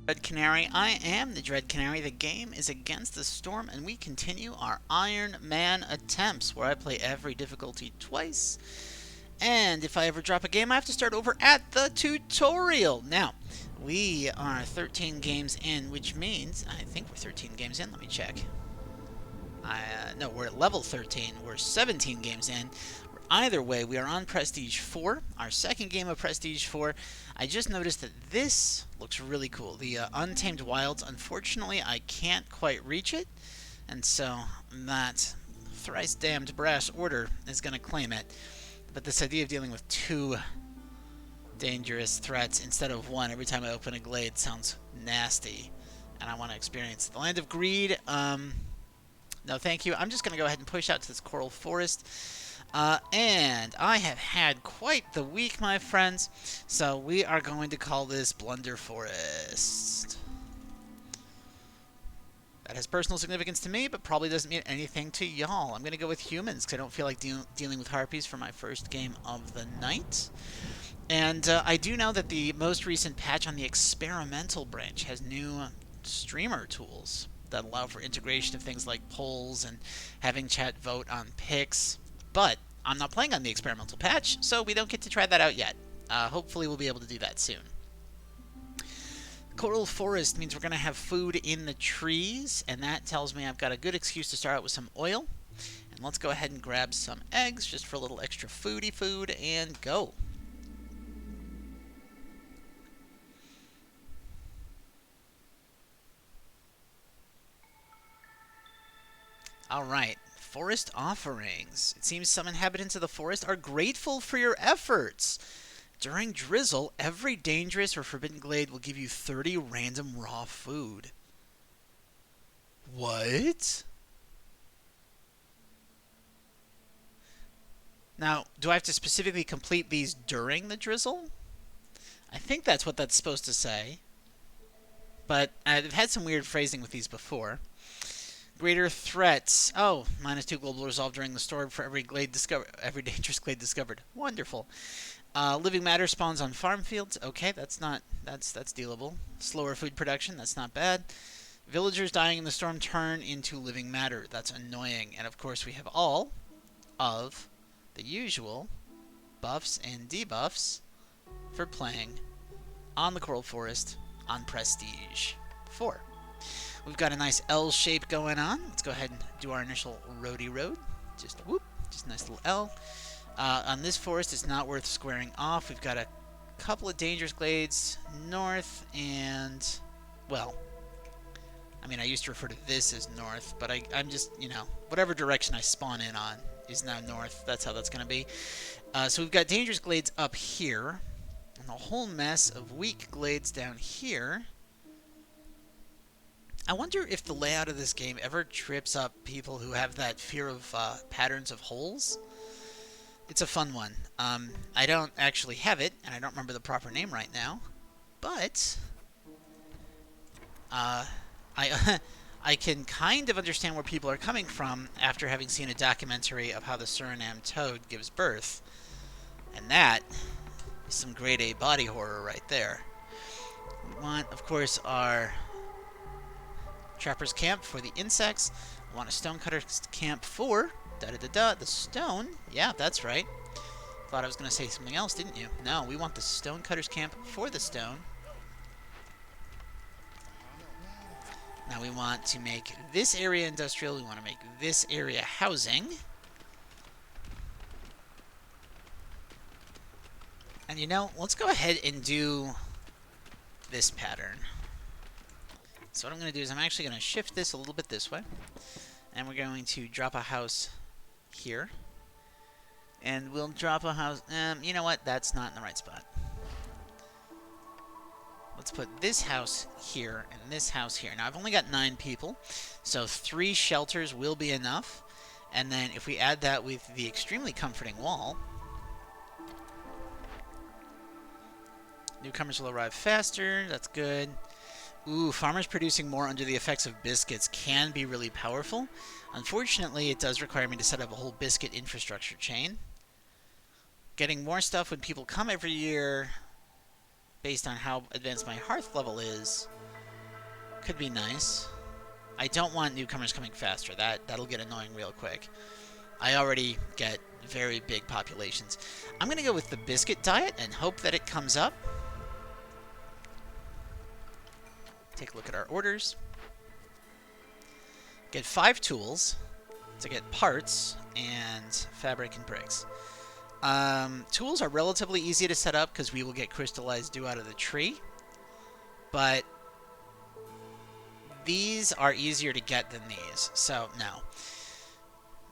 Red Canary, I am the Dread Canary. The game is Against the Storm, and we continue our Iron Man attempts, where I play every difficulty twice. And if I ever drop a game, I have to start over at the tutorial. Now, we are 13 games in, which means, I think we're 13 games in, let me check. No, we're at level 13. We're 17 games in. Either way, we are on Prestige 4, our second game of Prestige 4. I just noticed that this looks really cool. The Untamed Wilds, unfortunately, I can't quite reach it, and so that thrice damned brass order is going to claim it. But this idea of dealing with two dangerous threats instead of one every time I open a glade sounds nasty, and I want to experience the Land of Greed. No, thank you. I'm just going to go ahead and push out to this coral forest. And I have had quite the week, my friends. So we are going to call this Blunder Forest. That has personal significance to me, but probably doesn't mean anything to y'all. I'm going to go with humans, because I don't feel like dealing with harpies for my first game of the night. And I do know that the most recent patch on the experimental branch has new streamer tools that allow for integration of things like polls and having chat vote on picks. But I'm not playing on the experimental patch, so we don't get to try that out yet. Hopefully we'll be able to do that soon. Coral forest means we're going to have food in the trees, and that tells me I've got a good excuse to start out with some oil. And let's go ahead and grab some eggs just for a little extra food, and go. Alright, forest offerings. It seems some inhabitants of the forest are grateful for your efforts. During drizzle, every dangerous or forbidden glade will give you 30 random raw food. What? Now, do I have to specifically complete these during the drizzle? I think that's what that's supposed to say. But I've had some weird phrasing with these before. Greater threats. Oh, -2 global resolve during the storm for every dangerous glade discovered. Wonderful. Living matter spawns on farm fields. Okay, that's dealable. Slower food production. That's not bad. Villagers dying in the storm turn into living matter. That's annoying. And of course, we have all of the usual buffs and debuffs for playing on the Coral Forest on Prestige 4. We've got a nice L shape going on. Let's go ahead and do our initial roadie road. Just whoop, just a nice little L. On this forest, it's not worth squaring off. We've got a couple of dangerous glades north and, well, I mean, I used to refer to this as north, but I'm just, whatever direction I spawn in on is now north. That's how that's going to be. So we've got dangerous glades up here, and a whole mess of weak glades down here. I wonder if the layout of this game ever trips up people who have that fear of patterns of holes. It's a fun one. I don't actually have it, and I don't remember the proper name right now, but I can kind of understand where people are coming from after having seen a documentary of how the Suriname toad gives birth. And that is some grade A body horror right there. We want, of course, our trapper's camp for the insects. We want a stonecutter's camp for the stone. Yeah, that's right. Thought I was going to say something else, didn't you? No, we want the stonecutter's camp for the stone. Now we want to make this area industrial. We want to make this area housing. And let's go ahead and do this pattern. So what I'm going to do is I'm actually going to shift this a little bit this way. And we're going to drop a house here. And we'll drop a house... you know what? That's not in the right spot. Let's put this house here and this house here. Now, I've only got 9 people, so 3 shelters will be enough. And then if we add that with the extremely comforting wall, newcomers will arrive faster. That's good. Ooh, farmers producing more under the effects of biscuits can be really powerful. Unfortunately, it does require me to set up a whole biscuit infrastructure chain. Getting more stuff when people come every year, based on how advanced my hearth level is, Could be nice. I don't want newcomers coming faster. That'll get annoying real quick. I already get very big populations. I'm going to go with the biscuit diet and hope that it comes up. Take a look at our orders. Get 5 tools to get parts and fabric and bricks. Tools are relatively easy to set up because we will get crystallized dew out of the tree. But these are easier to get than these, so no.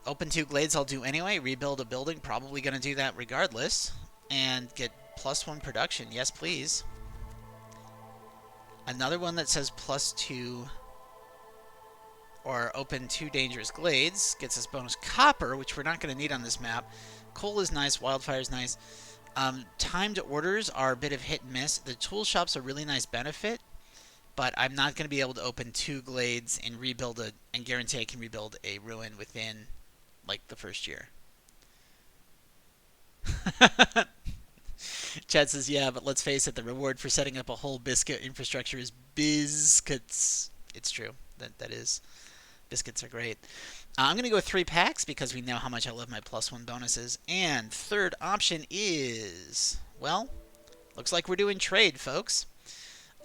Open 2 glades I'll do anyway. Rebuild a building, probably going to do that regardless. And get +1 production, yes please. Another one that says +2, or open 2 dangerous glades, gets us bonus copper, which we're not going to need on this map. Coal is nice, wildfire is nice. Timed orders are a bit of hit and miss. The tool shop's a really nice benefit, but I'm not going to be able to open 2 glades and rebuild and guarantee I can rebuild a ruin within, like, the first year. Chad says, yeah, but let's face it, the reward for setting up a whole biscuit infrastructure is biscuits. It's true. That is. Biscuits are great. I'm going to go with 3 packs because we know how much I love my +1 bonuses. And third option is, well, looks like we're doing trade, folks.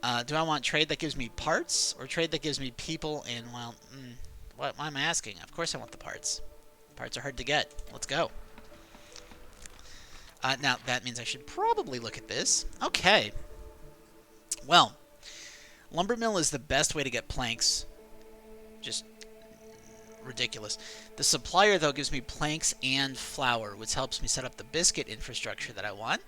Do I want trade that gives me parts or trade that gives me people and, well, why am I asking? Of course I want the parts. Parts are hard to get. Let's go. Now, that means I should probably look at this. Okay. Well, lumber mill is the best way to get planks. Just ridiculous. The supplier, though, gives me planks and flour, which helps me set up the biscuit infrastructure that I want.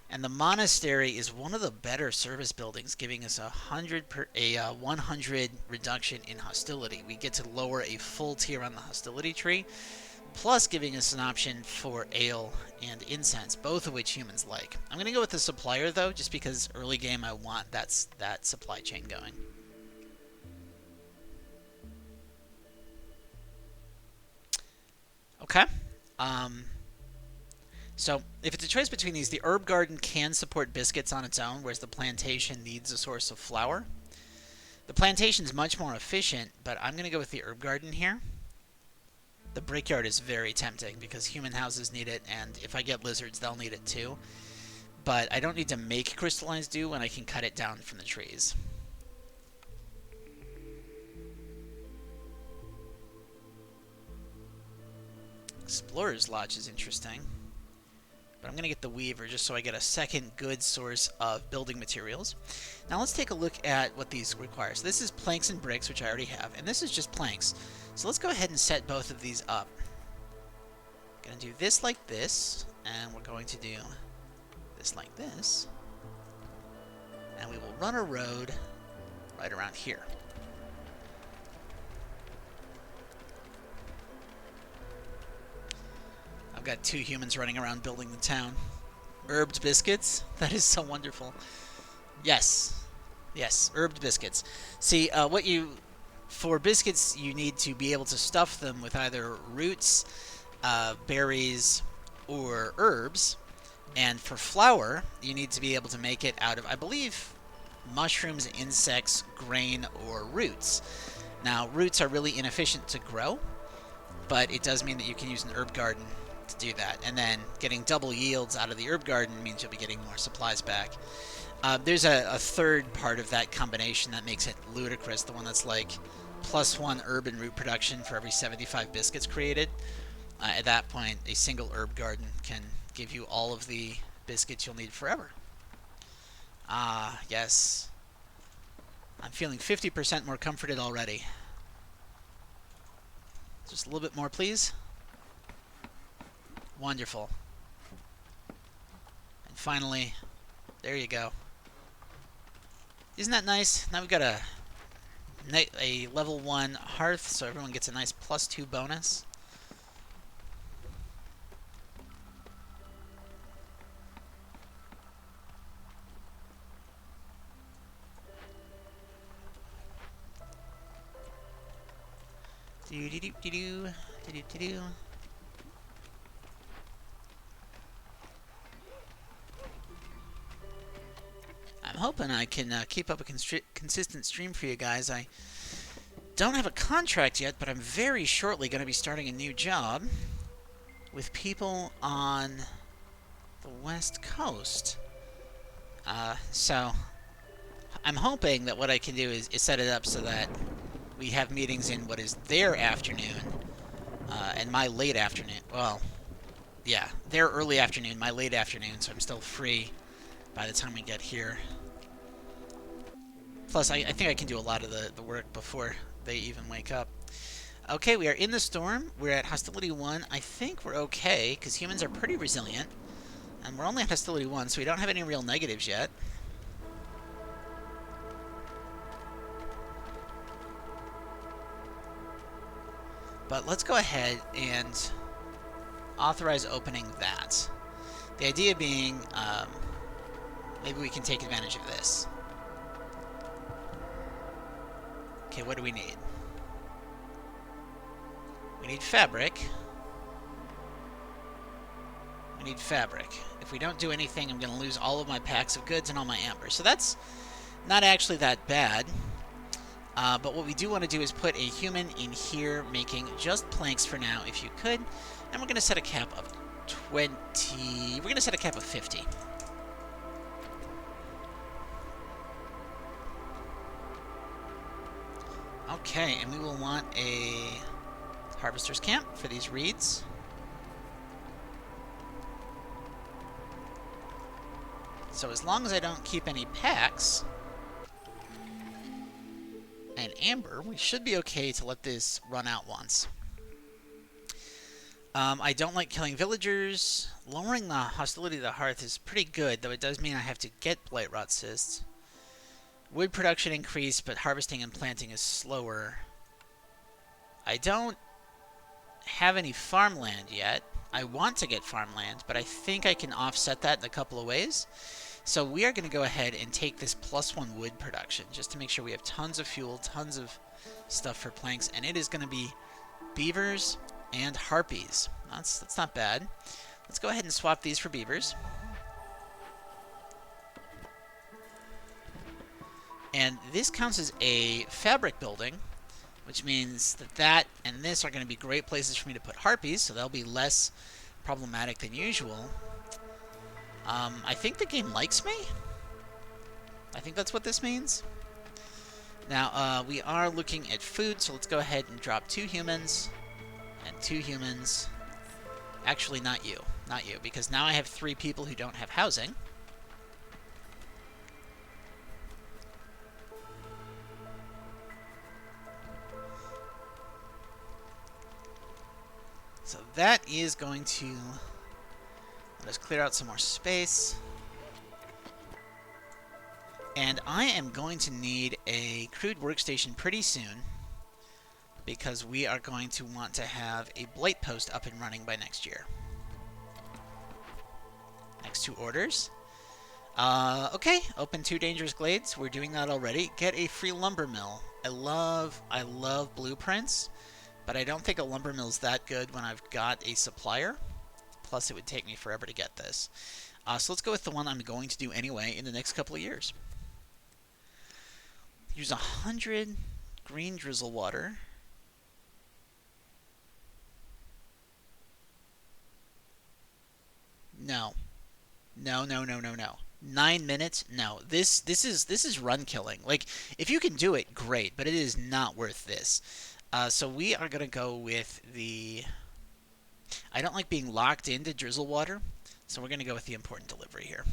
And the monastery is one of the better service buildings, giving us a 100 reduction in hostility. We get to lower a full tier on the hostility tree, plus giving us an option for ale and incense, both of which humans like. I'm going to go with the supplier, though, just because early game I want that supply chain going. Okay. So, if it's a choice between these, the herb garden can support biscuits on its own, whereas the plantation needs a source of flour. The plantation is much more efficient, but I'm going to go with the herb garden here. The brickyard is very tempting because human houses need it, and if I get lizards, they'll need it too. But I don't need to make crystallized dew when I can cut it down from the trees. Explorer's Lodge is interesting. But I'm going to get the Weaver just so I get a second good source of building materials. Now let's take a look at what these require. So this is planks and bricks, which I already have, and this is just planks. So let's go ahead and set both of these up. I'm going to do this like this, and we're going to do this like this. And we will run a road right around here. I've got 2 humans running around building the town. Herbed biscuits? That is so wonderful. Yes. Yes, herbed biscuits. See, for biscuits, you need to be able to stuff them with either roots, berries, or herbs. And for flour, you need to be able to make it out of, I believe, mushrooms, insects, grain, or roots. Now, roots are really inefficient to grow, but it does mean that you can use an herb garden to do that. And then getting double yields out of the herb garden means you'll be getting more supplies back. There's a third part of that combination that makes it ludicrous, the one that's like +1 herb and root production for every 75 biscuits created. At that point, a single herb garden can give you all of the biscuits you'll need forever. Ah, yes. I'm feeling 50% more comforted already. Just a little bit more, please. Wonderful. And finally, there you go. Isn't that nice? Now we've got a level 1 hearth, so everyone gets a nice +2 bonus. Do-do-do-do-do. I'm hoping I can keep up a consistent stream for you guys. I don't have a contract yet, but I'm very shortly going to be starting a new job with people on the West Coast. So I'm hoping that what I can do is set it up so that we have meetings in what is their afternoon and my late afternoon. Well, yeah, their early afternoon, my late afternoon, so I'm still free by the time we get here. Plus, I think I can do a lot of the work before they even wake up. Okay, we are in the storm. We're at Hostility 1. I think we're okay, because humans are pretty resilient. And we're only at Hostility 1, so we don't have any real negatives yet. But let's go ahead and authorize opening that. The idea being, maybe we can take advantage of this. Okay, what do we need? We need fabric. We need fabric. If we don't do anything, I'm going to lose all of my packs of goods and all my amber. So that's not actually that bad. But what we do want to do is put a human in here making just planks for now, if you could. And we're going to set a cap of 20... We're going to set a cap of 50. Okay, and we will want a harvester's camp for these reeds. So as long as I don't keep any packs and amber, we should be okay to let this run out once. I don't like killing villagers. Lowering the hostility of the hearth is pretty good, though it does mean I have to get blight rot cysts. Wood production increased, but harvesting and planting is slower. I don't have any farmland yet. I want to get farmland, but I think I can offset that in a couple of ways. So we are going to go ahead and take this +1 wood production, just to make sure we have tons of fuel, tons of stuff for planks, and it is going to be beavers and harpies. That's not bad. Let's go ahead and swap these for beavers. And this counts as a fabric building, which means that that and this are going to be great places for me to put harpies, so they'll be less problematic than usual. I think the game likes me. I think that's what this means. Now, we are looking at food, so let's go ahead and drop 2 humans and 2 humans. Actually, not you. Not you, because now I have 3 people who don't have housing. So that is going to let us clear out some more space. And I am going to need a crude workstation pretty soon, because we are going to want to have a blight post up and running by next year. Next 2 orders. Okay, open 2 dangerous glades. We're doing that already. Get a free lumber mill. I love blueprints, but I don't think a lumber mill is that good when I've got a supplier. Plus, it would take me forever to get this. So let's go with the one I'm going to do anyway in the next couple of years. Use 100 green drizzle water. No. No, no, no, no, no. 9 minutes? No. This is run killing. Like, if you can do it, great, but it is not worth this. So we are going to go with the... I don't like being locked into drizzle water, so we're going to go with the important delivery here.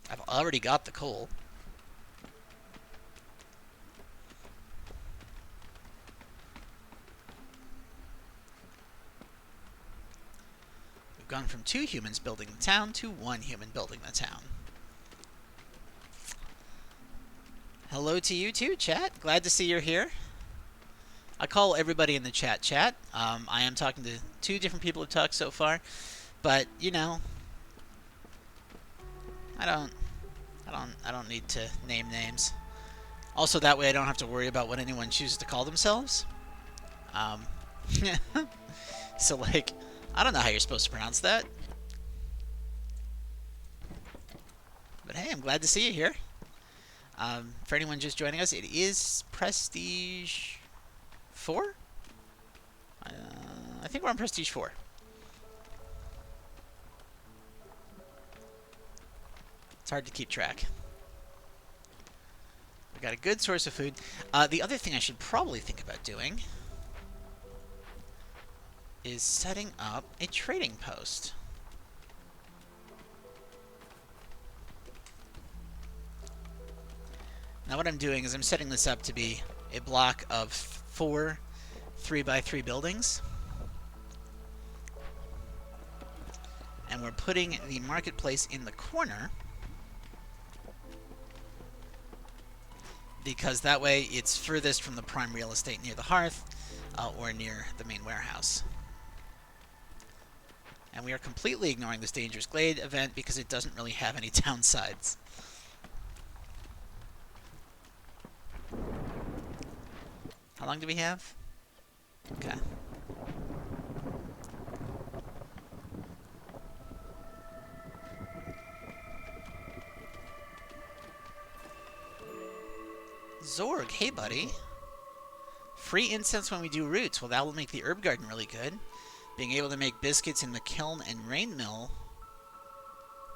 I've already got the coal. We've gone from 2 humans building the town to 1 human building the town. Hello to you too, chat. Glad to see you're here. I call everybody in the chat chat. I am talking to 2 different people who've talked so far, but you know, I don't need to name names. Also, that way I don't have to worry about what anyone chooses to call themselves. So like, I don't know how you're supposed to pronounce that. But hey, I'm glad to see you here. For anyone just joining us, it is Prestige 4? I think we're on Prestige 4. It's hard to keep track. We got a good source of food. The other thing I should probably think about doing is setting up a trading post. Now what I'm doing is I'm setting this up to be a block of 4 3x3 buildings. And we're putting the marketplace in the corner because that way it's furthest from the prime real estate near the hearth or near the main warehouse. And we are completely ignoring this Dangerous Glade event because it doesn't really have any downsides. How long do we have? Okay. Zorg, hey buddy. Free incense when we do roots. Well, that will make the herb garden really good. Being able to make biscuits in the kiln and rain mill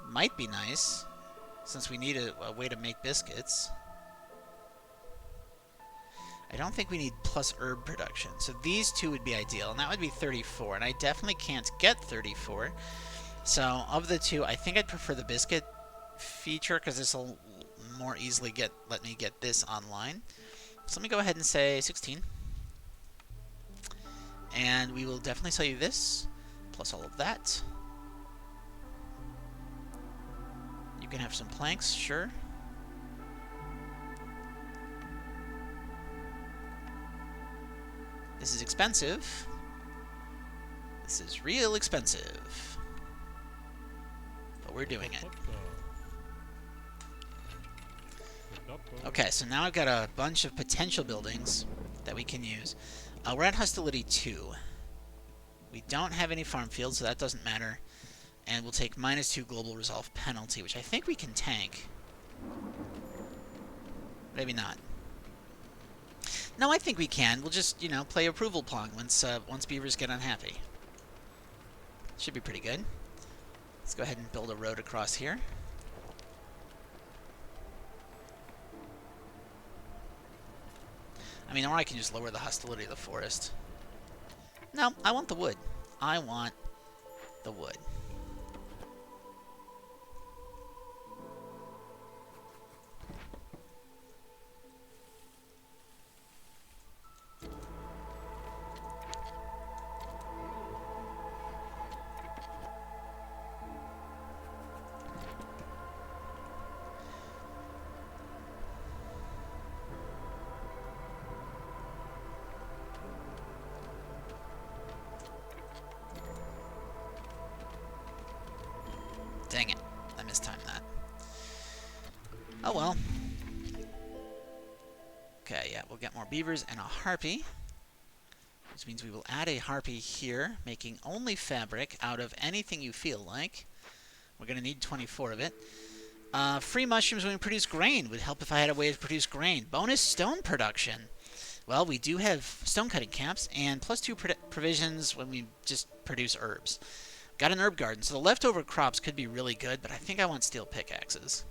might be nice, since we need a way to make biscuits. I don't think we need plus herb production, so these two would be ideal, and that would be 34, and I definitely can't get 34. So, of the two, I think I'd prefer the biscuit feature, because this will more easily let me get this online. So let me go ahead and say 16. And we will definitely sell you this, plus all of that. You can have some planks, sure. This is expensive. This is real expensive. But we're doing it. Okay, so now I've got a bunch of potential buildings that we can use. We're at Hostility 2. We don't have any farm fields, so that doesn't matter. And we'll take -2 Global Resolve penalty, which I think we can tank. Maybe not. No, I think we can. We'll just, you know, play approval pong once beavers get unhappy. Should be pretty good. Let's go ahead and build a road across here. I mean, or I can just lower the hostility of the forest. No, I want the wood. I want the wood. Dang it. I mistimed that. Oh well. Okay, yeah, we'll get more beavers and a harpy. Which means we will add a harpy here, making only fabric out of anything you feel like. We're going to need 24 of it. Free mushrooms when we produce grain would help if I had a way to produce grain. Bonus stone production. Well, we do have stone cutting caps, and +2 provisions when we just produce herbs. Got an herb garden, so the leftover crops could be really good, but I think I want steel pickaxes.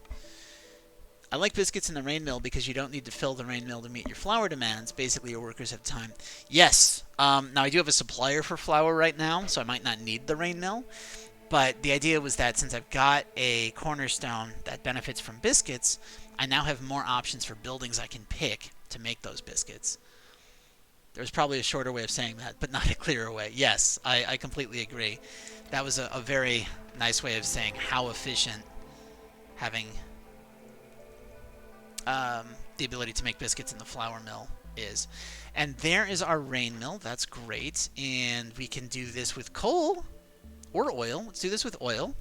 I like biscuits in the rain mill because you don't need to fill the rain mill to meet your flour demands. Basically, your workers have time. Yes, now I do have a supplier for flour right now, so I might not need the rain mill. But the idea was that since I've got a cornerstone that benefits from biscuits, I now have more options for buildings I can pick to make those biscuits. There's probably a shorter way of saying that, but not a clearer way. Yes, I completely agree. That was a very nice way of saying how efficient having the ability to make biscuits in the flour mill is. And there is our rain mill. That's great. And we can do this with coal or oil. Let's do this with oil.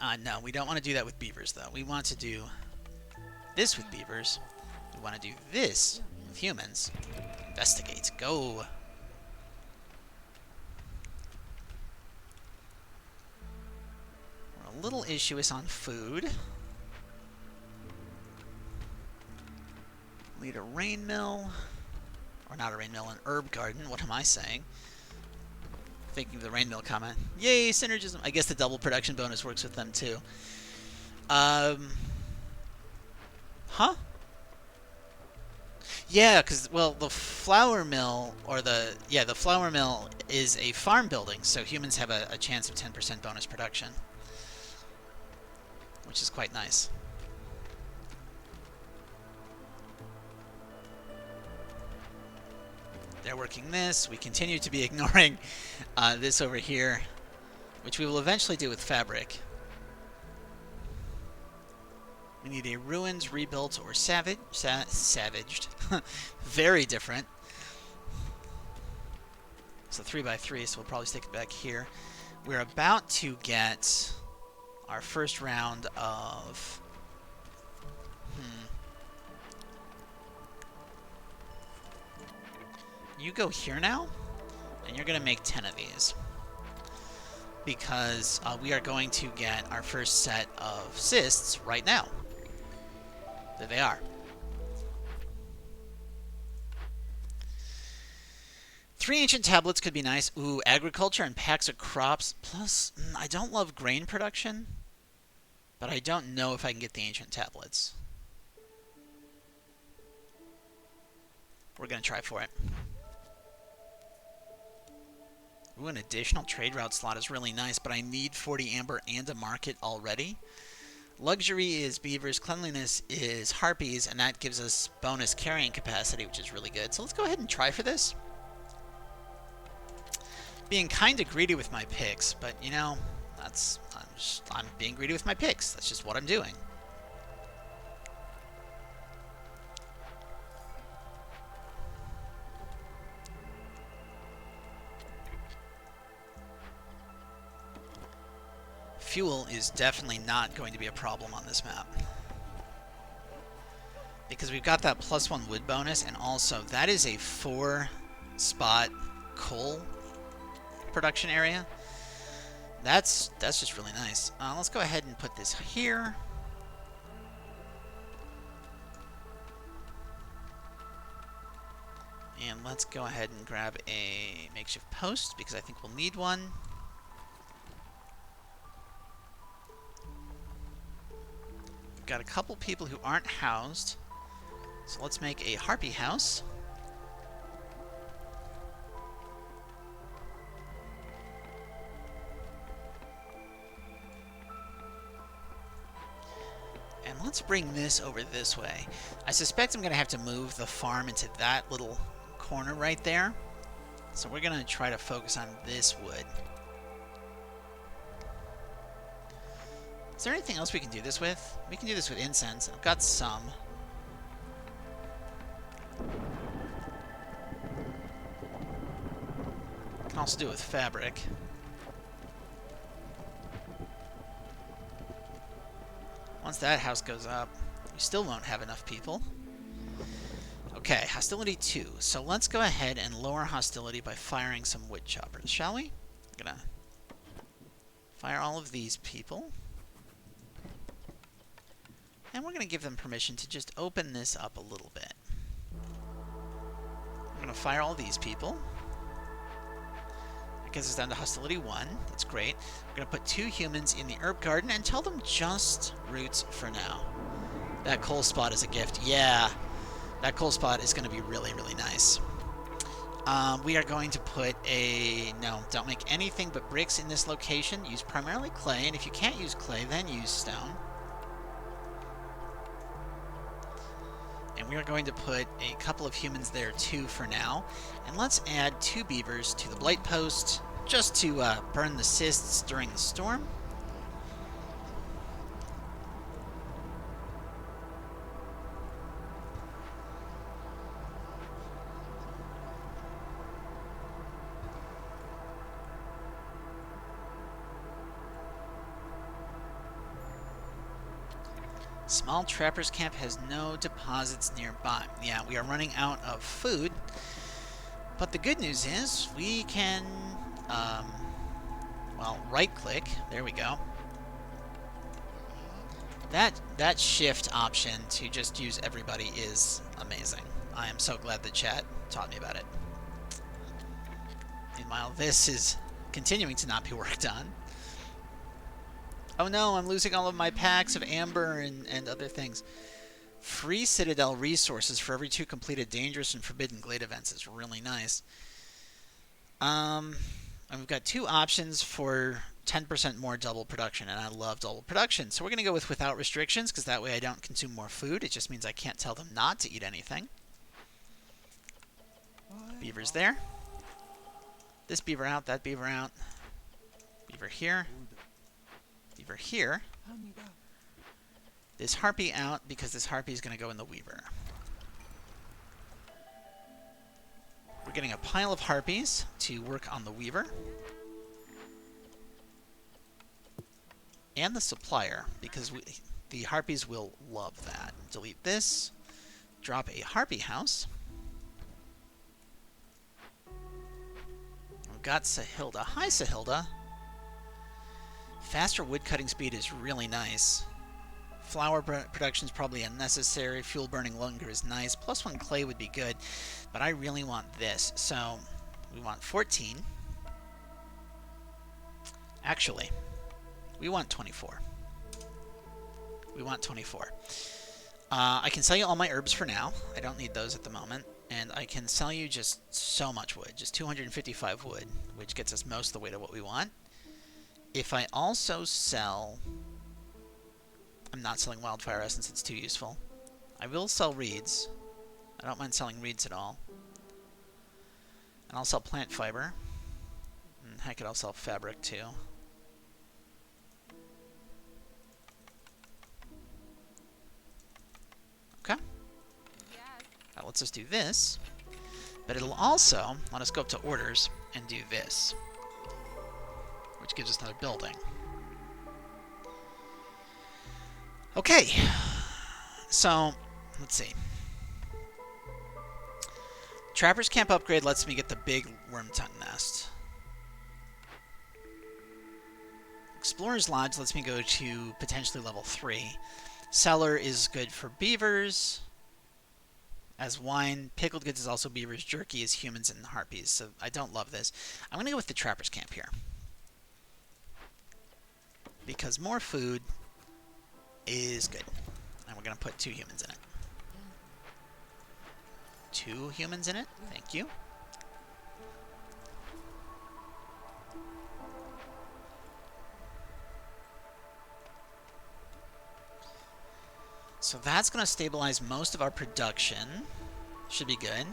No, we don't want to do that with beavers, though. We want to do this with beavers. We want to do this with humans. Investigate. Go. We're a little issue is on food. Lead a rain mill. Or not a rain mill, an herb garden. What am I saying? Thinking of the rain mill comment. Yay, synergism. I guess the double production bonus works with them too. Huh? Yeah, because, well, the flour mill, or the flour mill is a farm building, so humans have a chance of 10% bonus production. Which is quite nice. They're working this. We continue to be ignoring this over here, which we will eventually do with fabric. We need a ruins, rebuilt, or savaged. Very different. So 3x3, so we'll probably stick it back here. We're about to get our first round of... You go here now, and you're going to make 10 of these. Because we are going to get our first set of cysts right now. There they are. 3 ancient tablets could be nice. Ooh, agriculture and packs of crops. Plus, I don't love grain production, but I don't know if I can get the ancient tablets. We're going to try for it. Ooh, an additional trade route slot is really nice, but I need 40 amber and a market already. Luxury is beavers, cleanliness is harpies, and that gives us bonus carrying capacity, which is really good. So let's go ahead and try for this. Being kind of greedy with my picks, but you know, I'm being greedy with my picks. That's just what I'm doing. Fuel is definitely not going to be a problem on this map. Because we've got that +1 wood bonus, and also that is a 4-spot coal production area. That's just really nice. Let's go ahead and put this here. And let's go ahead and grab a makeshift post, because I think we'll need one. Got a couple people who aren't housed, so let's make a harpy house. And let's bring this over this way. I suspect I'm going to have to move the farm into that little corner right there, so we're going to try to focus on this wood. Is there anything else we can do this with? We can do this with incense. I've got some. Can also do it with fabric. Once that house goes up, we still won't have enough people. Okay, hostility 2. So let's go ahead and lower hostility by firing some wood choppers, shall we? I'm gonna fire all of these people. And we're going to give them permission to just open this up a little bit. I'm going to fire all these people. That gets us down to hostility 1. That's great. We're going to put 2 humans in the herb garden and tell them just roots for now. That coal spot is a gift. Yeah, that coal spot is going to be really, really nice. We are going to put a... No, don't make anything but bricks in this location. Use primarily clay, and if you can't use clay, then use stone. And we are going to put a couple of humans there too for now. And let's add 2 beavers to the blight post, just to burn the cysts during the storm. Small trapper's camp has no deposits nearby. Yeah, we are running out of food. But the good news is we can, well, right-click. There we go. That shift option to just use everybody is amazing. I am so glad the chat taught me about it. Meanwhile, this is continuing to not be worked on. Oh no, I'm losing all of my packs of amber and other things. Free Citadel resources for every 2 completed dangerous and forbidden glade events is really nice. And we've got 2 options for 10% more double production, and I love double production. So we're going to go with without restrictions, because that way I don't consume more food. It just means I can't tell them not to eat anything. Beaver's there. This beaver out, that beaver out. Beaver here. Beaver here. This harpy out, because this harpy is going to go in the weaver. We're getting a pile of harpies to work on the weaver. And the supplier, because the harpies will love that. Delete this. Drop a harpy house. We've got Sahilda. Hi, Sahilda. Faster wood cutting speed is really nice. Flour production is probably unnecessary. Fuel burning longer is nice. +1 clay would be good, but I really want this. So we want 14. Actually, we want 24. We want 24. I can sell you all my herbs for now. I don't need those at the moment. And I can sell you just so much wood. Just 255 wood, which gets us most of the way to what we want. If I also sell... I'm not selling wildfire essence, it's too useful. I will sell reeds. I don't mind selling reeds at all. And I'll sell plant fiber. And heck, I'll sell fabric too. Okay. That lets us do this. But it'll also let us go up to orders and do this, which gives us another building. Okay, so let's see. Trapper's Camp upgrade lets me get the big worm tongue nest. Explorer's Lodge lets me go to potentially level 3. Cellar is good for beavers as wine. Pickled goods is also beavers. Jerky is humans and harpies, so I don't love this. I'm going to go with the Trapper's Camp here, because more food is good. And we're going to put 2 humans in it. 2 humans in it. Thank you. So that's going to stabilize most of our production. Should be good.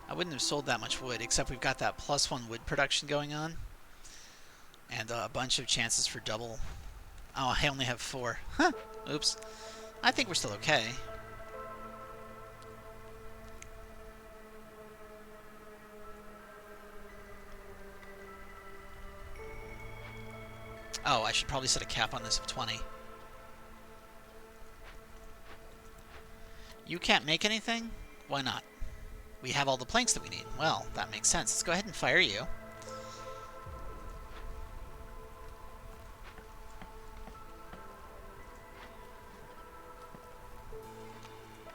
I wouldn't have sold that much wood, except we've got that +1 wood production going on. And a bunch of chances for double. Oh, I only have 4. Huh. Oops. I think we're still okay. Oh, I should probably set a cap on this of 20. You can't make anything? Why not? We have all the planks that we need. Well, that makes sense. Let's go ahead and fire you.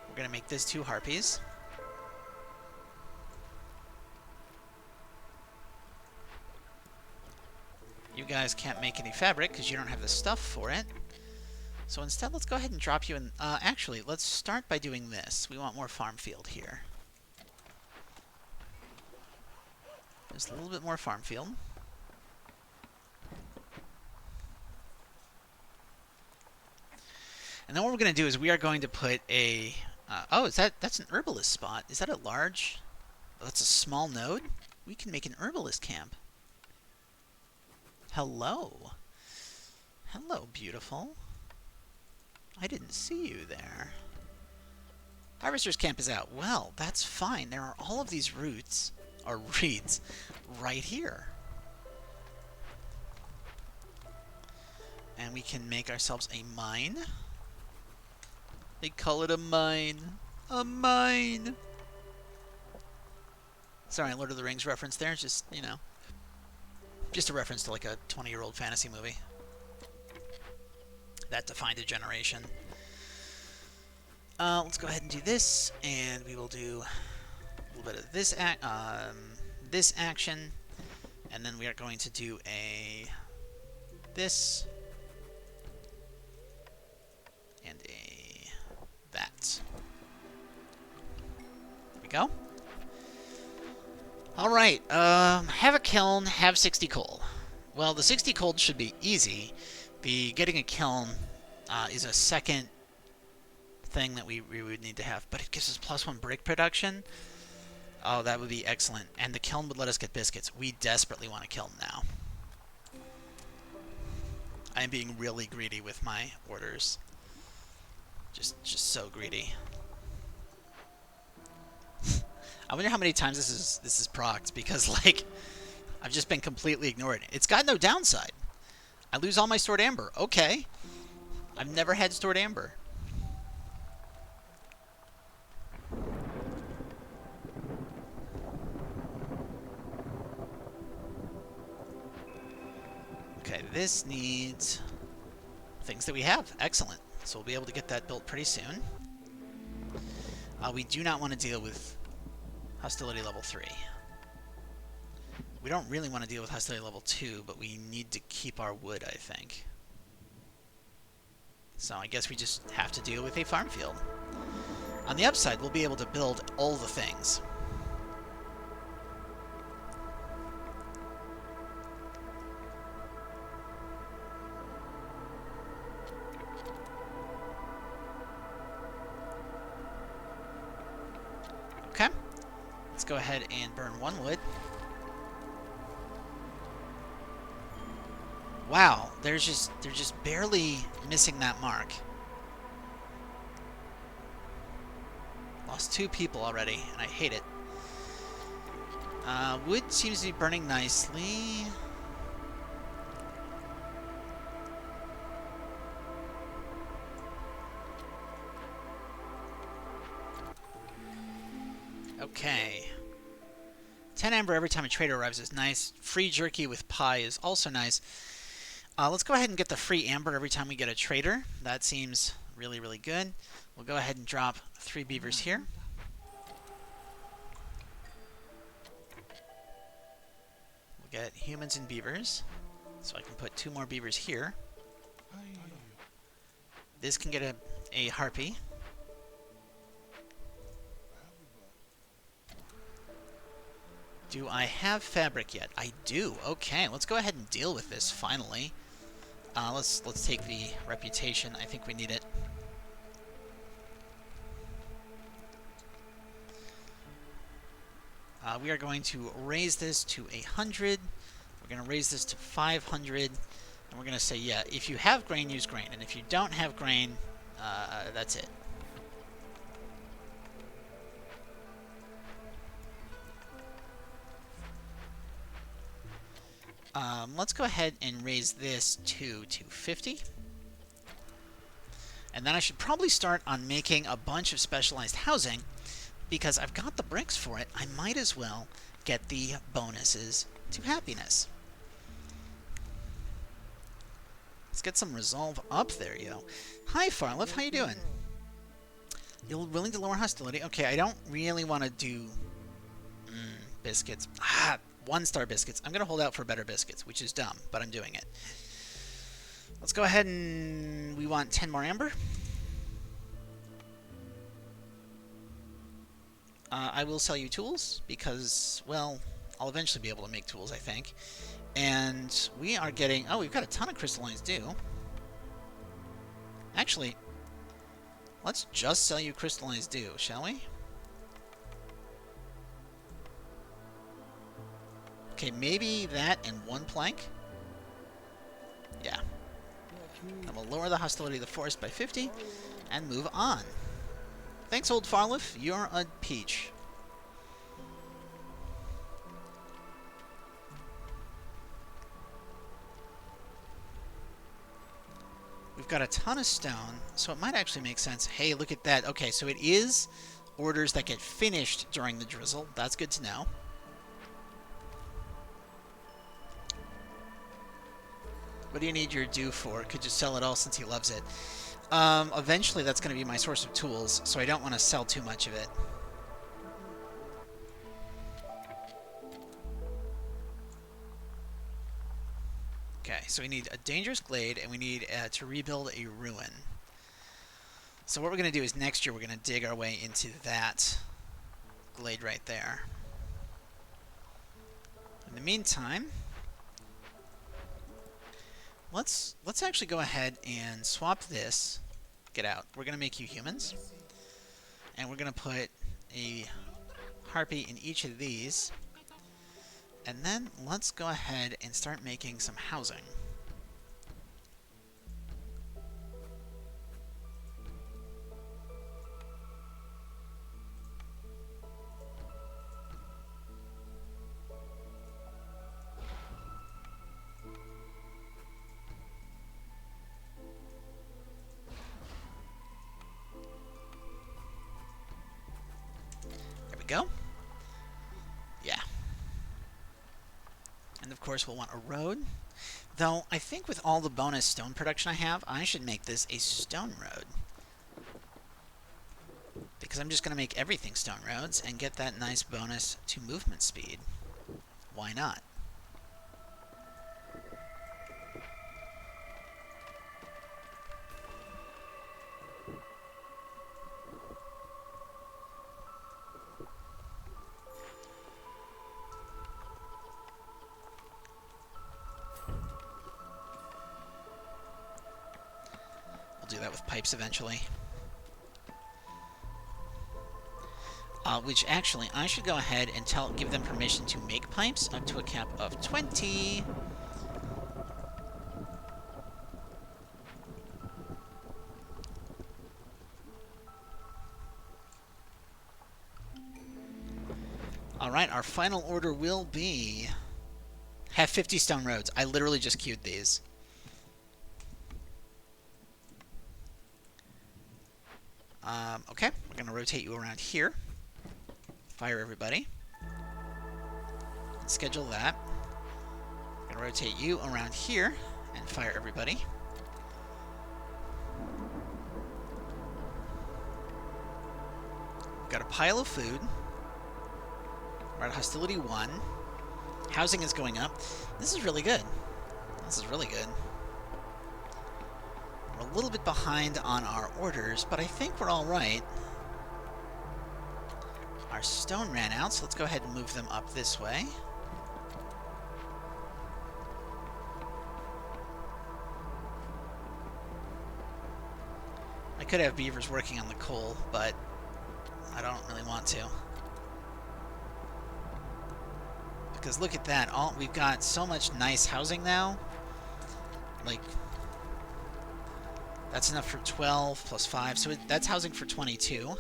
We're going to make this 2 harpies. You guys can't make any fabric because you don't have the stuff for it. So instead, let's go ahead and drop you in... actually, let's start by doing this. We want more farm field here. Just a little bit more farm field. And then what we're going to do is we are going to put a... oh, that's an herbalist spot. Is that a large... Oh, that's a small node? We can make an herbalist camp. Hello. Hello, beautiful. I didn't see you there. Harvester's camp is out. Well, that's fine. There are all of these roots, or reeds, right here. And we can make ourselves a mine. They call it a mine. A mine! Sorry, Lord of the Rings reference there. Just, you know, just a reference to like a 20-year-old fantasy movie that defined a generation. Let's go ahead and do this, and we will do a little bit of this this action, and then we are going to do this and that. There we go. All right. Have a kiln. Have 60 coal. Well, the 60 coal should be easy. The getting a kiln is a second thing that we would need to have, but it gives us +1 brick production. Oh, that would be excellent. And the kiln would let us get biscuits. We desperately want a kiln now. I am being really greedy with my orders. Just so greedy. I wonder how many times this is procced, because like I've just been completely ignored. It's got no downside. I lose all my stored amber. Okay. I've never had stored amber. Okay, this needs things that we have. Excellent. So we'll be able to get that built pretty soon. We do not want to deal with hostility level 3. We don't really want to deal with hostility level 2, but we need to keep our wood, I think. So I guess we just have to deal with a farm field. On the upside, we'll be able to build all the things. Okay. Let's go ahead and burn 1 wood. Wow, they're just barely missing that mark. Lost 2 people already, and I hate it. Wood seems to be burning nicely. Okay. 10 amber every time a trader arrives is nice. Free jerky with pie is also nice. Let's go ahead and get the free amber every time we get a trader. That seems really, really good. We'll go ahead and drop 3 beavers here. We'll get humans and beavers. So I can put 2 more beavers here. This can get a harpy. Do I have fabric yet? I do. Okay, let's go ahead and deal with this finally. Let's take the reputation. I think we need it. We are going to raise this to 100. We're going to raise this to 500. And we're going to say, yeah, if you have grain, use grain. And if you don't have grain, that's it. Let's go ahead and raise this to 250. And then I should probably start on making a bunch of specialized housing, because I've got the bricks for it. I might as well get the bonuses to happiness. Let's get some resolve up there, yo. Hi, Farliff. How you doing? You're willing to lower hostility? Okay, I don't really want to do biscuits. 1-star biscuits. I'm going to hold out for better biscuits, which is dumb, but I'm doing it. Let's go ahead and... we want 10 more amber. I will sell you tools, because, well, I'll eventually be able to make tools, I think. And we are getting... oh, we've got a ton of crystallines due. Actually, let's just sell you crystallines due, shall we? Okay, maybe that and 1 plank. Yeah. And we'll lower the hostility of the forest by 50 and move on. Thanks, old Farliff. You're a peach. We've got a ton of stone, so it might actually make sense. Hey, look at that. Okay, so it is orders that get finished during the drizzle. That's good to know. What do you need your dew for? Could you sell it all since he loves it? Eventually that's going to be my source of tools, so I don't want to sell too much of it. Okay, so we need a dangerous glade, and we need to rebuild a ruin. So what we're going to do is next year we're going to dig our way into that glade right there. In the meantime, let's actually go ahead and swap this. Get out. We're going to make you humans. And we're going to put a harpy in each of these. And then let's go ahead and start making some housing. There we go. Yeah. And of course we'll want a road. Though, I think with all the bonus stone production I have, I should make this a stone road. Because I'm just going to make everything stone roads and get that nice bonus to movement speed. Why not? Do that with pipes eventually. Which actually, I should go ahead and give them permission to make pipes up to a cap of 20. Alright, our final order will be have 50 stone roads. I literally just queued these. Okay, we're going to rotate you around here. Fire everybody. Schedule that. We're going to rotate you around here and fire everybody. We've got a pile of food. We're at hostility 1. Housing is going up. This is really good. This is really good. We're a little bit behind on our orders, but I think we're all right. Our stone ran out, so let's go ahead and move them up this way. I could have beavers working on the coal, but I don't really want to. Because look at that, we've got so much nice housing now. Like, that's enough for 12 plus 5, so that's housing for 22.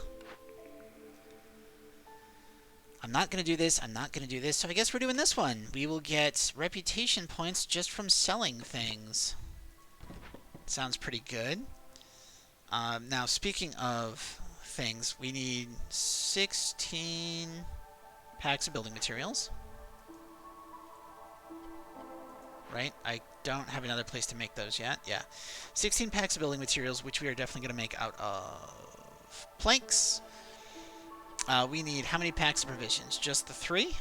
I'm not going to do this, I'm not going to do this, so I guess we're doing this one. We will get reputation points just from selling things. Sounds pretty good. Now, speaking of things, we need 16 packs of building materials. Right? I don't have another place to make those yet. Yeah. 16 packs of building materials, which we are definitely going to make out of planks. We need how many packs of provisions? Just the 3?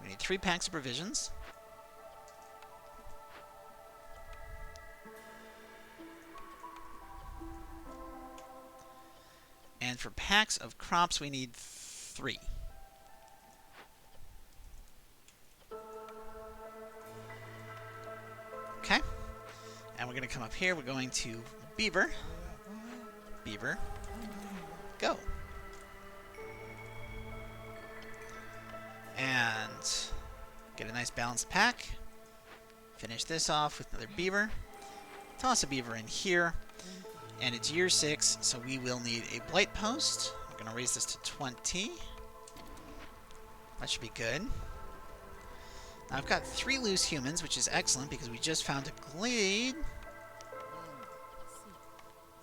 We need 3 packs of provisions. And for packs of crops, we need 3. Okay. And we're going to come up here. We're going to beaver. Beaver. Go. And get a nice balanced pack. Finish this off with another beaver. Toss a beaver in here. And it's year 6, so we will need a blight post. We're going to raise this to 20. That should be good. Now I've got 3 loose humans, which is excellent because we just found a glade.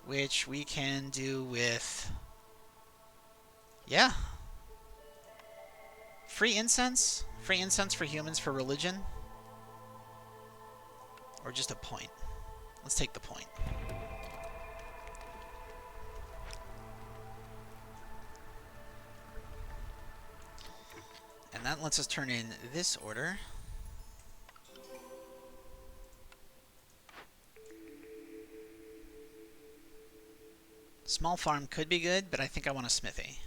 Which we can do with... yeah. Free incense? Free incense for humans for religion? Or just a point? Let's take the point. And that lets us turn in this order. Small farm could be good, but I think I want a smithy.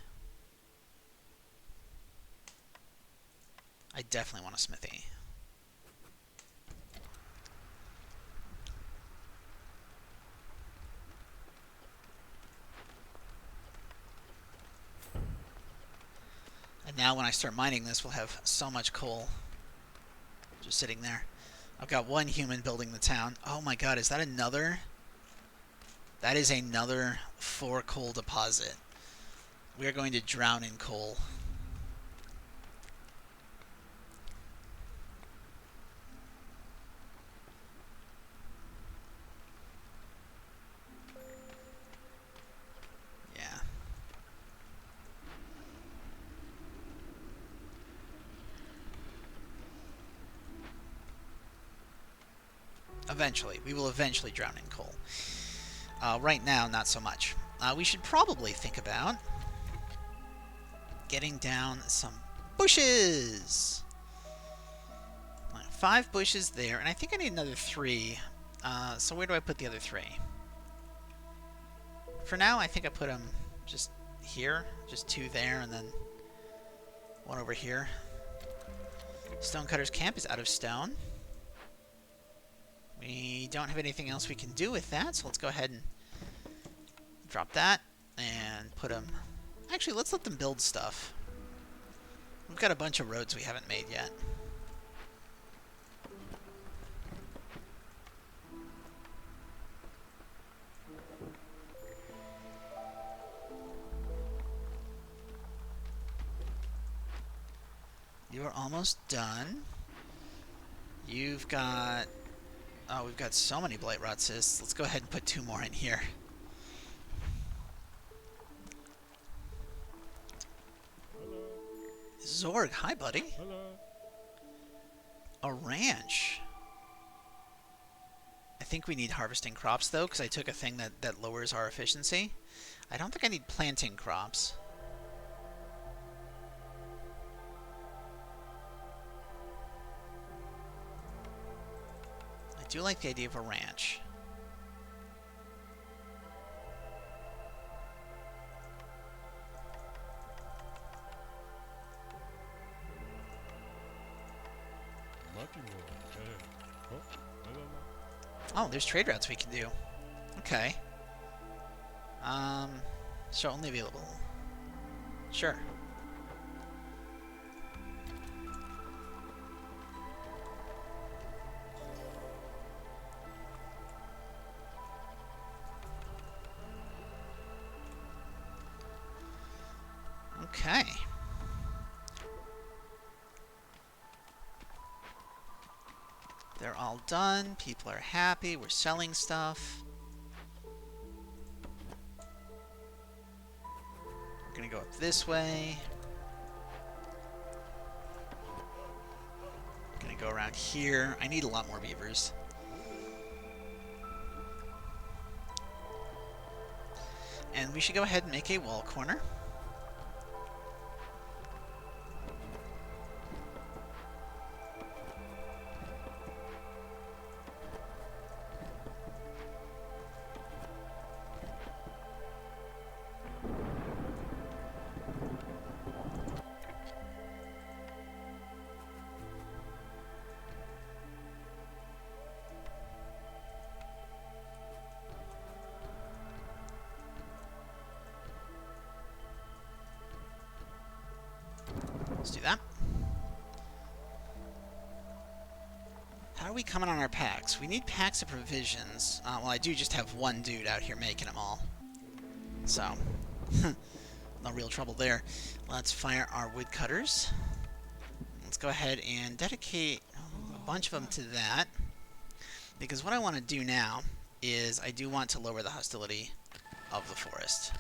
I definitely want a smithy. And now when I start mining this, we'll have so much coal just sitting there. I've got one human building the town. Oh my god, is that another? That is another 4 coal deposit. We are going to drown in coal. Yeah. Eventually. We will eventually drown in coal. Right now, not so much. We should probably think about getting down some bushes. 5 bushes there, and I think I need another 3. So where do I put the other 3? For now, I think I put them just here. Just 2 there, and then 1 over here. Stonecutter's camp is out of stone. We don't have anything else we can do with that, so let's go ahead and drop that and put them... Actually, let's let them build stuff. We've got a bunch of roads we haven't made yet. You are almost done. You've got... Oh, we've got so many Blight Rot Cysts. Let's go ahead and put 2 more in here. Hello. Zorg, hi buddy. Hello. A ranch. I think we need harvesting crops though, because I took a thing that lowers our efficiency. I don't think I need planting crops. I do like the idea of a ranch. Oh, there's trade routes we can do. Okay. So only available. Sure. Okay. They're all done. People are happy. We're selling stuff. We're gonna go up this way. Gonna go around here. I need a lot more beavers. And we should go ahead and make a wall corner. Let's do that. How are we coming on our packs? We need packs of provisions. Well, I do just have one dude out here making them all. So, no real trouble there. Let's fire our woodcutters. Let's go ahead and dedicate a bunch of them to that. Because what I want to do now is I do want to lower the hostility of the forest.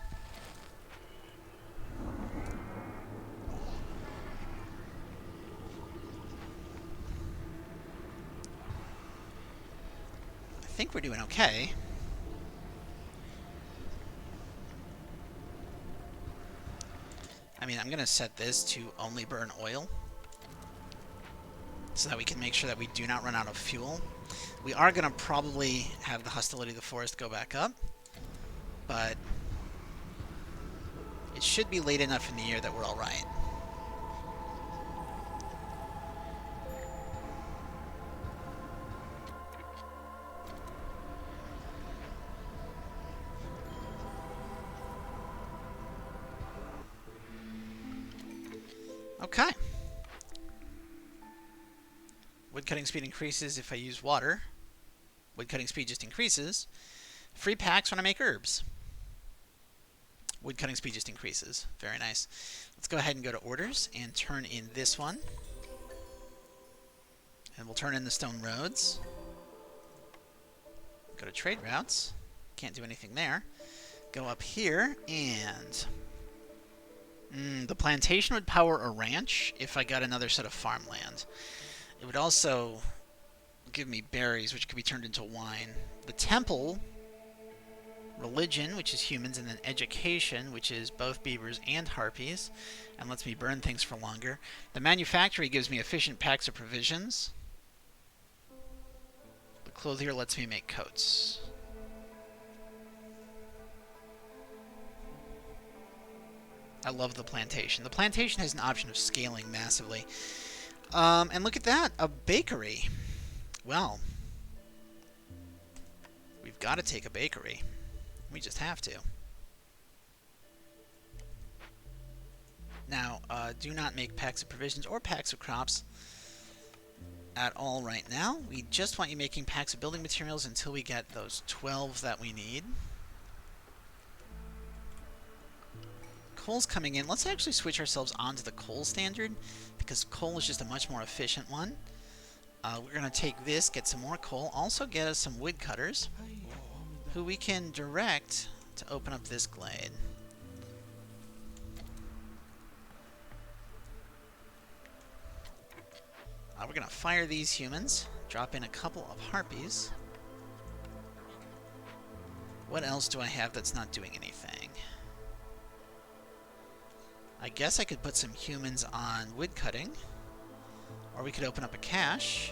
think we're doing okay. I mean, I'm going to set this to only burn oil, so that we can make sure that we do not run out of fuel. We are going to probably have the hostility of the forest go back up, but it should be late enough in the year that we're alright. Okay. Wood cutting speed increases if I use water. Wood cutting speed just increases. Free packs when I make herbs. Wood cutting speed just increases. Very nice. Let's go ahead and go to orders and turn in this one. And we'll turn in the stone roads. Go to trade routes. Can't do anything there. Go up here and... the plantation would power a ranch if I got another set of farmland. It would also give me berries, which could be turned into wine. The temple, religion, which is humans, and then education, which is both beavers and harpies, and lets me burn things for longer. The manufactory gives me efficient packs of provisions. The clothier lets me make coats. I love the plantation. The plantation has an option of scaling massively. And look at that, a bakery. Well, we've got to take a bakery. We just have to. Now, do not make packs of provisions or packs of crops at all right now. We just want you making packs of building materials until we get those 12 that we need. Coal's coming in. Let's actually switch ourselves onto the coal standard, because coal is just a much more efficient one. We're going to take this, get some more coal, also get us some woodcutters, who we can direct to open up this glade. We're going to fire these humans, drop in a couple of harpies. What else do I have that's not doing anything? I guess I could put some humans on woodcutting, or we could open up a cache.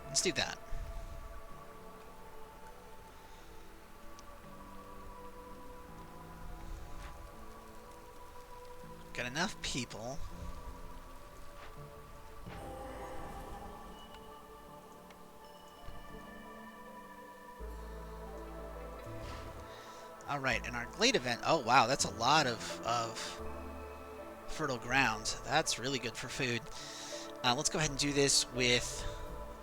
Let's do that. Got enough people. Alright, and our glade event... Oh, wow, that's a lot of fertile ground. That's really good for food. Let's go ahead and do this with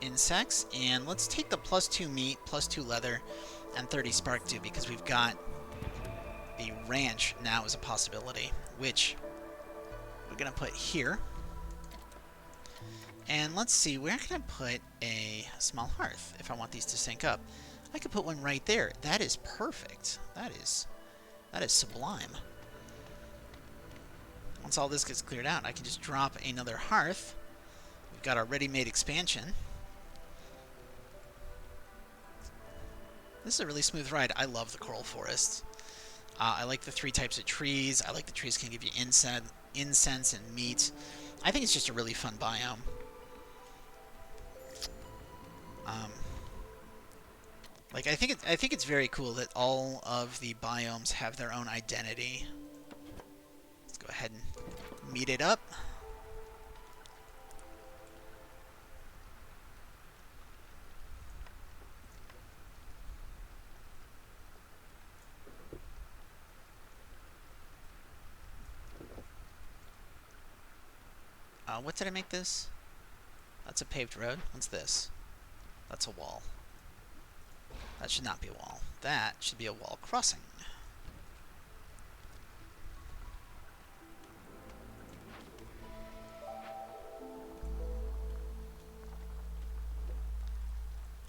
insects, and let's take the +2 meat, +2 leather, and 30 spark dew, because we've got the ranch now as a possibility, which we're going to put here. And let's see, where can I put a small hearth if I want these to sync up? I could put one right there. That is perfect. That is sublime. Once all this gets cleared out, I can just drop another hearth. We've got our ready-made expansion. This is a really smooth ride. I love the coral forest. I like the 3 types of trees. I like the trees can give you incense and meat. I think it's just a really fun biome. I think it's very cool that all of the biomes have their own identity. Let's go ahead and meet it up. What did I make this? That's a paved road. What's this? That's a wall. That should not be a wall. That should be a wall crossing.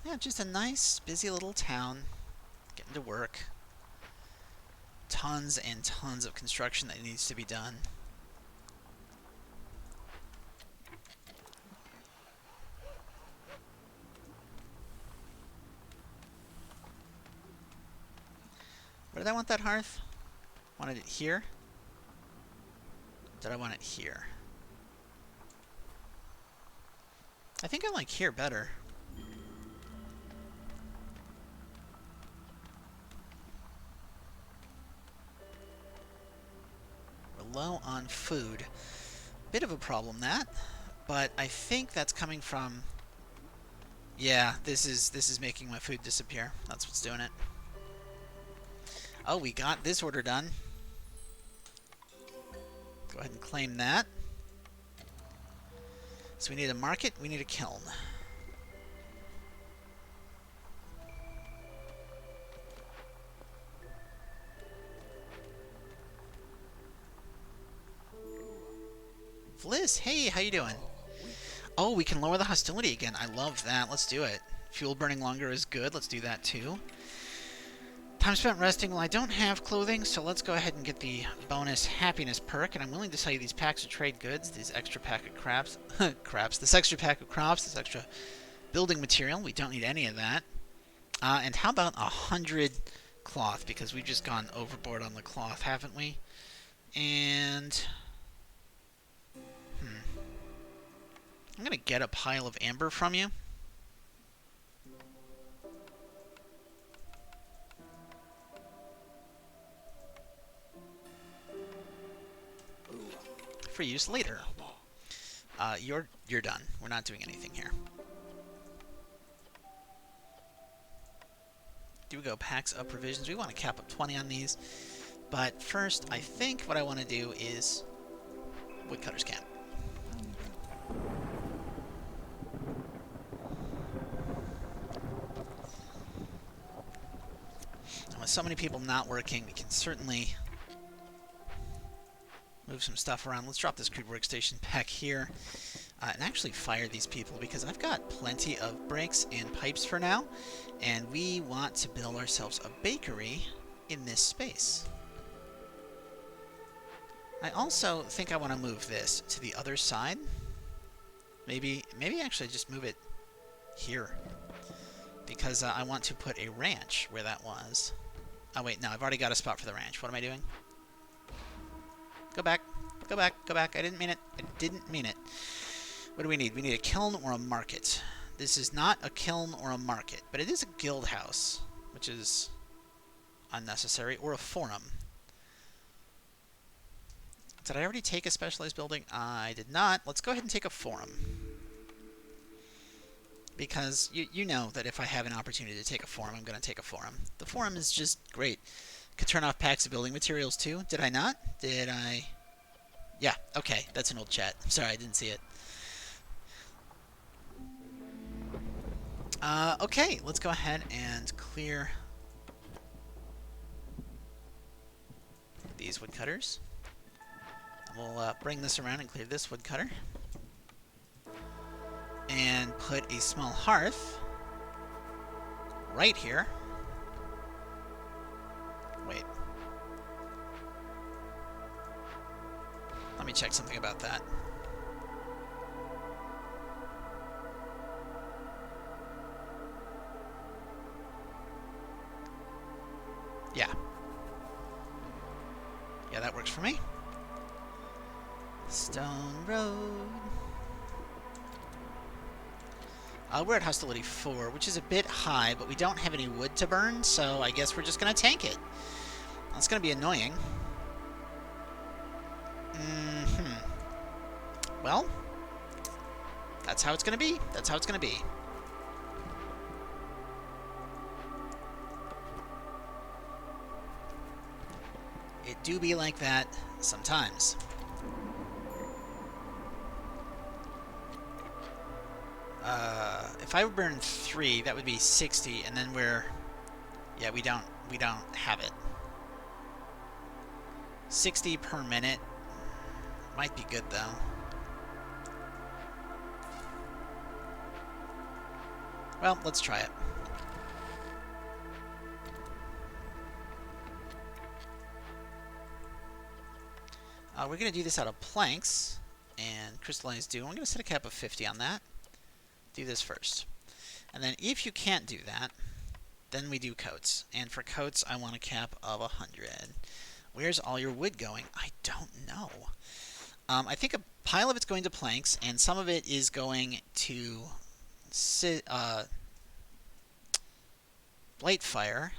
Yeah, just a nice, busy little town. Getting getting to work. Tons and tons of construction that needs to be done. Where did I want that hearth? Wanted it here? Did I want it here? I think I like here better. We're low on food. Bit of a problem, that. But I think that's coming from... Yeah, this is making my food disappear. That's what's doing it. Oh, we got this order done. Go ahead and claim that. So we need a market, we need a kiln. Fliss, hey, how you doing? Oh, we can lower the hostility again. I love that. Let's do it. Fuel burning longer is good. Let's do that too. Time spent resting. Well, I don't have clothing, so let's go ahead and get the bonus happiness perk. And I'm willing to sell you these packs of trade goods, these extra pack of this extra pack of crops, this extra building material. We don't need any of that. And how about 100 cloth? Because we've just gone overboard on the cloth, haven't we? And... I'm going to get a pile of amber from you. For use later. You're done. We're not doing anything here. Do we go packs of provisions? We want to cap up 20 on these. But first, I think what I want to do is woodcutter's camp. And with so many people not working, we can certainly move some stuff around. Let's drop this crude workstation back here and actually fire these people because I've got plenty of bricks and pipes for now, and we want to build ourselves a bakery in this space. I also think I want to move this to the other side. Maybe actually just move it here because I want to put a ranch where that was. Oh wait, no, I've already got a spot for the ranch. What am I doing? Go back. Go back. Go back. I didn't mean it. I didn't mean it. What do we need? We need a kiln or a market. This is not a kiln or a market, but it is a guild house, which is unnecessary, or a forum. Did I already take a specialized building? I did not. Let's go ahead and take a forum. Because you know that if I have an opportunity to take a forum, I'm going to take a forum. The forum is just great. Could turn off packs of building materials too. Did I not? Did I? Yeah, okay. That's an old chat. I'm sorry, I didn't see it. Okay, let's go ahead and clear these woodcutters. We'll bring this around and clear this woodcutter. And put a small hearth right here. Wait. Let me check something about that. Yeah. Yeah, that works for me. Stone Road. We're at hostility 4, which is a bit high, but we don't have any wood to burn, so I guess we're just going to tank it. That's going to be annoying. Well, that's how it's going to be. That's how it's going to be. It do be like that sometimes. If I burn 3, that would be 60, and then we're... Yeah, we don't have it. 60 per minute. Might be good, though. Well, let's try it. We're going to do this out of planks and crystallized dew. I'm going to set a cap of 50 on that. Do this first. And then if you can't do that, then we do coats. And for coats, I want a cap of 100. Where's all your wood going? I don't know. I think a pile of it's going to planks, and some of it is going to blight fire.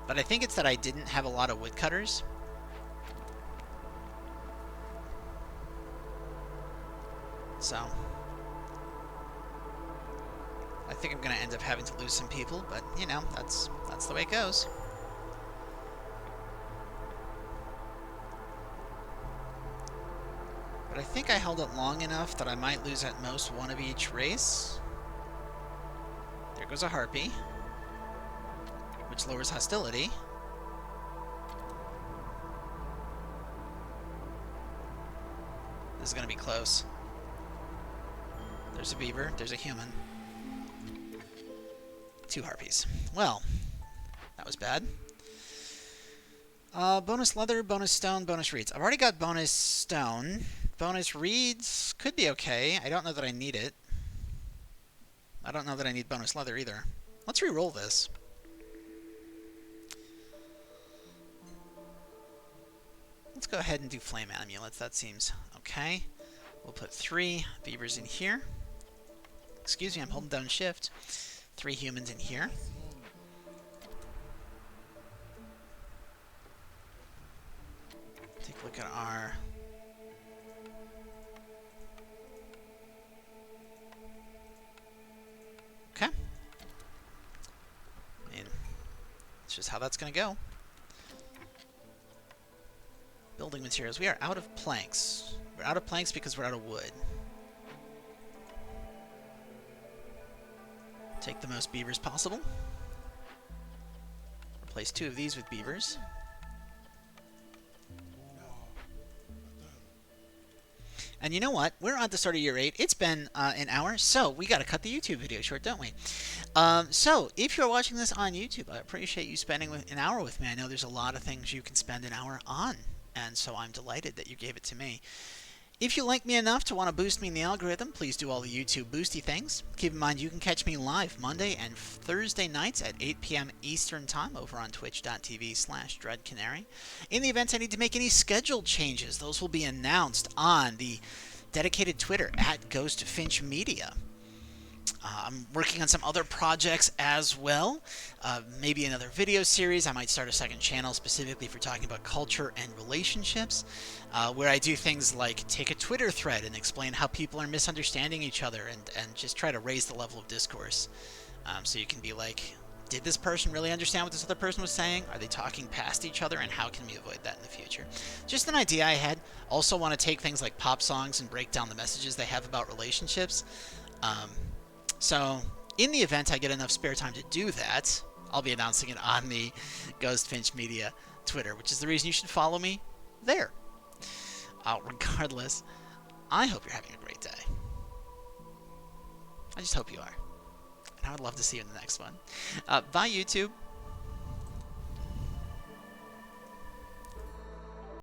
But I think it's that I didn't have a lot of woodcutters. So I think I'm going to end up having to lose some people, but you know, that's the way it goes. But I think I held it long enough that I might lose at most one of each race. There goes a harpy, which lowers hostility. This is going to be close. There's a beaver. There's a human. 2 harpies. Well, that was bad. Bonus leather, bonus stone, bonus reeds. I've already got bonus stone. Bonus reeds could be okay. I don't know that I need it. I don't know that I need bonus leather either. Let's re-roll this. Let's go ahead and do flame amulets. That seems okay. We'll put 3 beavers in here. Excuse me, I'm holding down shift. 3 humans in here. Take a look at our... Okay. I mean, it's just how that's going to go. Building materials. We are out of planks. We're out of planks because we're out of wood. Take the most beavers possible. Replace 2 of these with beavers. And you know what? We're on the start of year 8. It's been an hour, so we got to cut the YouTube video short, don't we? So if you're watching this on YouTube, I appreciate you spending an hour with me. I know there's a lot of things you can spend an hour on, and so I'm delighted that you gave it to me. If you like me enough to want to boost me in the algorithm, please do all the YouTube boosty things. Keep in mind you can catch me live Monday and Thursday nights at 8 p.m. Eastern Time over on twitch.tv/DreadCanary. In the event I need to make any scheduled changes, those will be announced on the dedicated Twitter at GhostFinchMedia. I'm working on some other projects as well. Maybe another video series. I might start a second channel specifically for talking about culture and relationships, where I do things like take a Twitter thread and explain how people are misunderstanding each other and just try to raise the level of discourse. So you can be like, did this person really understand what this other person was saying? Are they talking past each other? And how can we avoid that in the future? Just an idea I had. Also want to take things like pop songs and break down the messages they have about relationships. So, in the event I get enough spare time to do that, I'll be announcing it on the Ghost Finch Media Twitter, which is the reason you should follow me there. Regardless, I hope you're having a great day. I just hope you are. And I would love to see you in the next one. Bye, YouTube.